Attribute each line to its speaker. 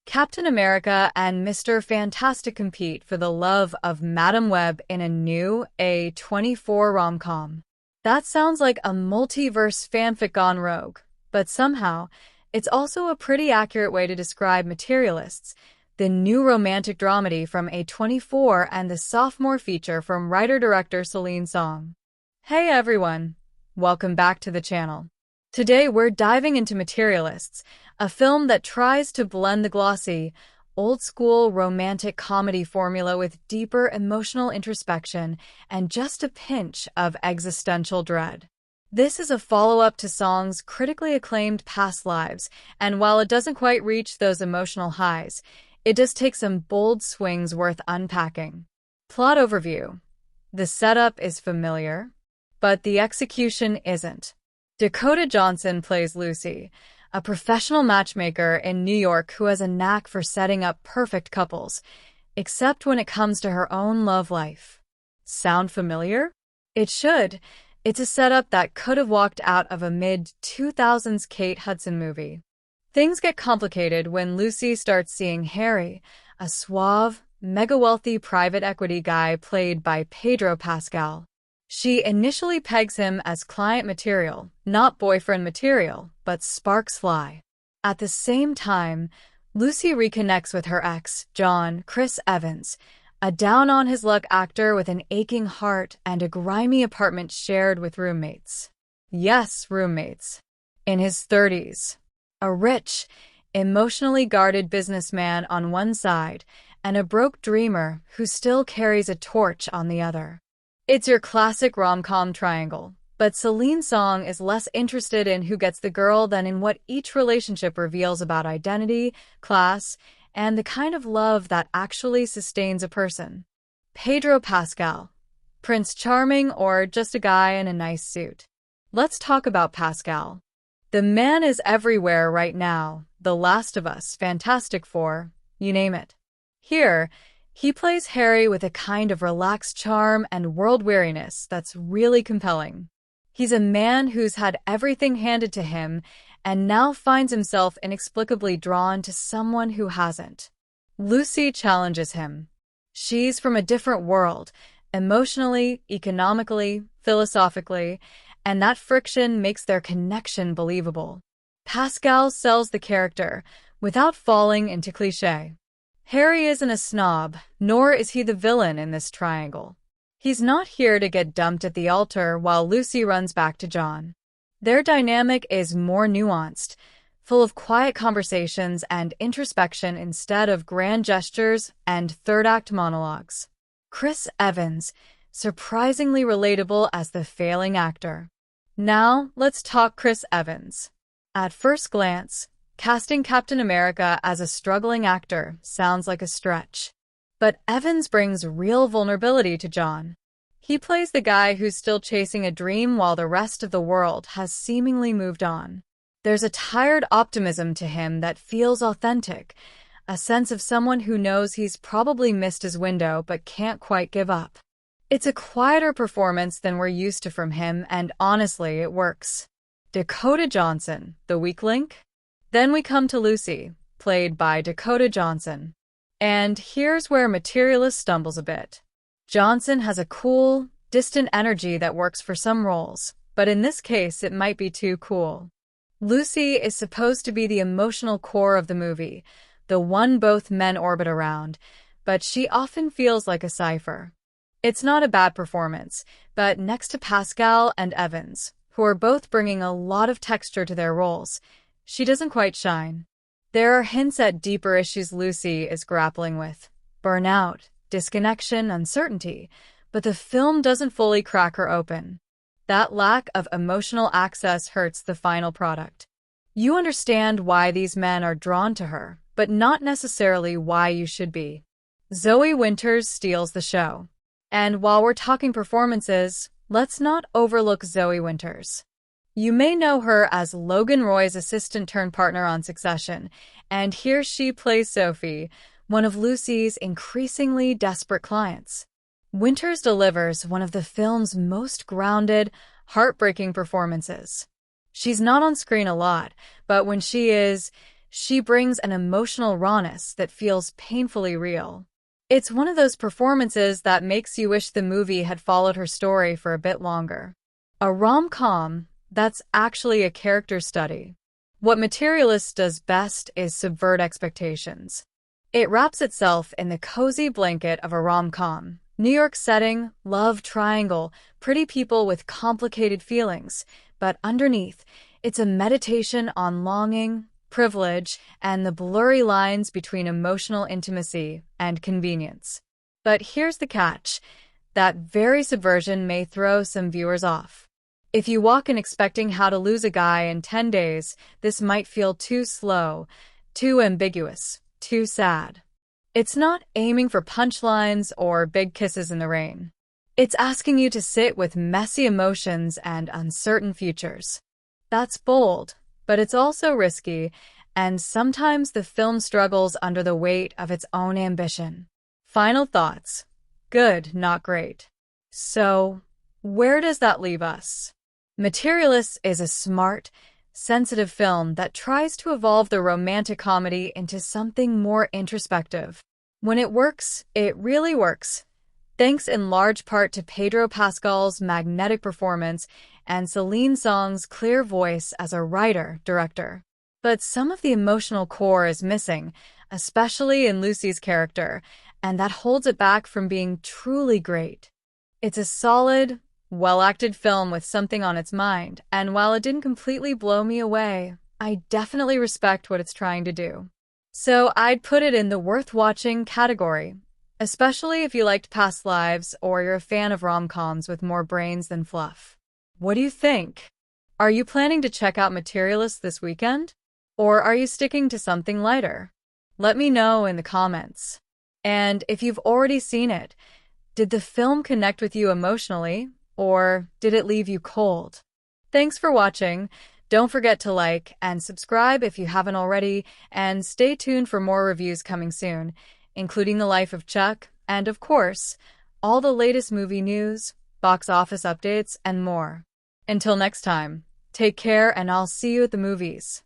Speaker 1: Captain America and Mr. Fantastic compete for the love of Madam Web in a new A24 rom-com. That sounds like a multiverse fanfic gone rogue, but somehow, it's also a pretty accurate way to describe Materialists, the new romantic dramedy from A24 and the sophomore feature from writer-director Celine Song. Hey everyone! Welcome back to the channel. Today we're diving into Materialists, a film that tries to blend the glossy, old-school romantic comedy formula with deeper emotional introspection and just a pinch of existential dread. This is a follow-up to Song's critically acclaimed Past Lives, and while it doesn't quite reach those emotional highs, it does take some bold swings worth unpacking. Plot overview. The setup is familiar, but the execution isn't. Dakota Johnson plays Lucy, a professional matchmaker in New York who has a knack for setting up perfect couples, except when it comes to her own love life. Sound familiar? It should. It's a setup that could have walked out of a mid-2000s Kate Hudson movie. Things get complicated when Lucy starts seeing Harry, a suave, mega-wealthy private equity guy played by Pedro Pascal. She initially pegs him as client material, not boyfriend material, but sparks fly. At the same time, Lucy reconnects with her ex, Chris Evans, a down-on-his-luck actor with an aching heart and a grimy apartment shared with roommates. Yes, roommates. In his 30s. A rich, emotionally guarded businessman on one side and a broke dreamer who still carries a torch on the other. It's your classic rom-com triangle, but Celine Song is less interested in who gets the girl than in what each relationship reveals about identity, class, and the kind of love that actually sustains a person. Pedro Pascal. Prince Charming or just a guy in a nice suit? Let's talk about Pascal. The man is everywhere right now. The Last of Us, Fantastic Four, you name it. Here, he plays Harry with a kind of relaxed charm and world-weariness that's really compelling. He's a man who's had everything handed to him and now finds himself inexplicably drawn to someone who hasn't. Lucy challenges him. She's from a different world, emotionally, economically, philosophically, and that friction makes their connection believable. Pascal sells the character without falling into cliché. Harry isn't a snob, nor is he the villain in this triangle. He's not here to get dumped at the altar while Lucy runs back to John. Their dynamic is more nuanced, full of quiet conversations and introspection instead of grand gestures and third-act monologues. Chris Evans, surprisingly relatable as the failing actor. Now, let's talk Chris Evans. At first glance, casting Captain America as a struggling actor sounds like a stretch. But Evans brings real vulnerability to John. He plays the guy who's still chasing a dream while the rest of the world has seemingly moved on. There's a tired optimism to him that feels authentic, a sense of someone who knows he's probably missed his window but can't quite give up. It's a quieter performance than we're used to from him, and honestly, it works. Dakota Johnson, the weak link? Then we come to Lucy, played by Dakota Johnson. And here's where Materialist stumbles a bit. Johnson has a cool, distant energy that works for some roles, but in this case it might be too cool. Lucy is supposed to be the emotional core of the movie, the one both men orbit around, but she often feels like a cipher. It's not a bad performance, but next to Pascal and Evans, who are both bringing a lot of texture to their roles, she doesn't quite shine. There are hints at deeper issues Lucy is grappling with: burnout, disconnection, uncertainty, but the film doesn't fully crack her open. That lack of emotional access hurts the final product. You understand why these men are drawn to her, but not necessarily why you should be. Zoe Winters steals the show. And while we're talking performances, let's not overlook Zoe Winters. You may know her as Logan Roy's assistant-turned-partner on Succession, and here she plays Sophie, one of Lucy's increasingly desperate clients. Winters delivers one of the film's most grounded, heartbreaking performances. She's not on screen a lot, but when she is, she brings an emotional rawness that feels painfully real. It's one of those performances that makes you wish the movie had followed her story for a bit longer. A rom-com that's actually a character study. What Materialists does best is subvert expectations. It wraps itself in the cozy blanket of a rom-com. New York setting, love triangle, pretty people with complicated feelings, but underneath, it's a meditation on longing, privilege, and the blurry lines between emotional intimacy and convenience. But here's the catch. That very subversion may throw some viewers off. If you walk in expecting How to Lose a Guy in 10 days, this might feel too slow, too ambiguous, too sad. It's not aiming for punchlines or big kisses in the rain. It's asking you to sit with messy emotions and uncertain futures. That's bold, but it's also risky, and sometimes the film struggles under the weight of its own ambition. Final thoughts. Good, not great. So, where does that leave us? Materialists is a smart, sensitive film that tries to evolve the romantic comedy into something more introspective. When it works, it really works, thanks in large part to Pedro Pascal's magnetic performance and Celine Song's clear voice as a writer-director. But some of the emotional core is missing, especially in Lucy's character, and that holds it back from being truly great. It's a solid, well-acted film with something on its mind, and while it didn't completely blow me away, I definitely respect what it's trying to do. So I'd put it in the worth watching category, especially if you liked Past Lives or you're a fan of rom-coms with more brains than fluff. What do you think? Are you planning to check out Materialists this weekend? Or are you sticking to something lighter? Let me know in the comments. And if you've already seen it, did the film connect with you emotionally, or did it leave you cold? Thanks for watching. Don't forget to like and subscribe if you haven't already, and stay tuned for more reviews coming soon, including the life of Chuck, and of course, all the latest movie news, box office updates, and more. Until next time, take care and I'll see you at the movies.